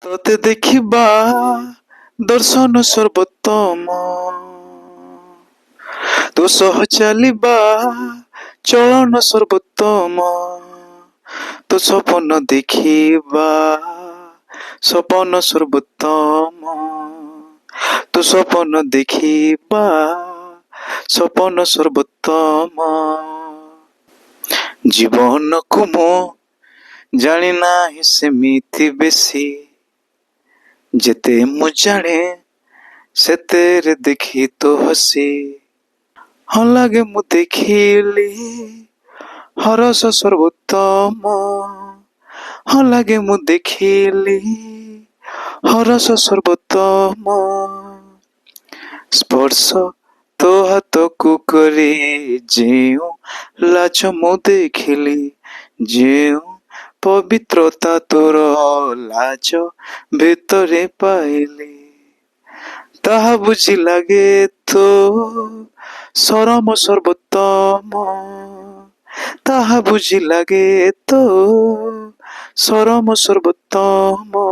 ତତେ ଦେଖିବା ଦର୍ଶନ ସର୍ବୋତ୍ତମ, ତୋ ସହ ଚାଲିବା ଚଳନ ସର୍ବୋତ୍ତମ, ତୋ ସପନ ଦେଖିବା ସପନ ସର୍ବୋତ୍ତମ, ତୋ ସପନ ଦେଖିବା ସପନ ସର୍ବୋତ୍ତମ। ଜୀବନକୁ ମୁଁ ଜାଣି ନାହିଁ ସେମିତି ବେଶୀ, ଯେତେ ମୁଁ ଜାଣେ ସେତେରେ ଦେଖି ତୋ ହସି। ହଁ ଲାଗେ ମୁଁ ଦେଖିଲି ହରସ ସର୍ବୋତ୍ତମ, ହଁ ଲାଗେ ମୁଁ ଦେଖିଲି ହରସ ସର୍ବୋତ୍ତମ। ସ୍ପର୍ଶ ତୋ ହାତକୁ କରି ଯେଉଁ ଲାଜ ମୁଁ ଦେଖିଲି, ଯେଉଁ ପବିତ୍ରତା ତୋର ଲାଜ ଭିତରେ ପାଇଲି, ତାହା ବୁଝି ଲାଗେ ତୋ ସରମ ସର୍ବୋତ୍ତମ, ତାହା ବୁଝି ଲାଗେ ତୋ ସରମ ସର୍ବୋତ୍ତମ।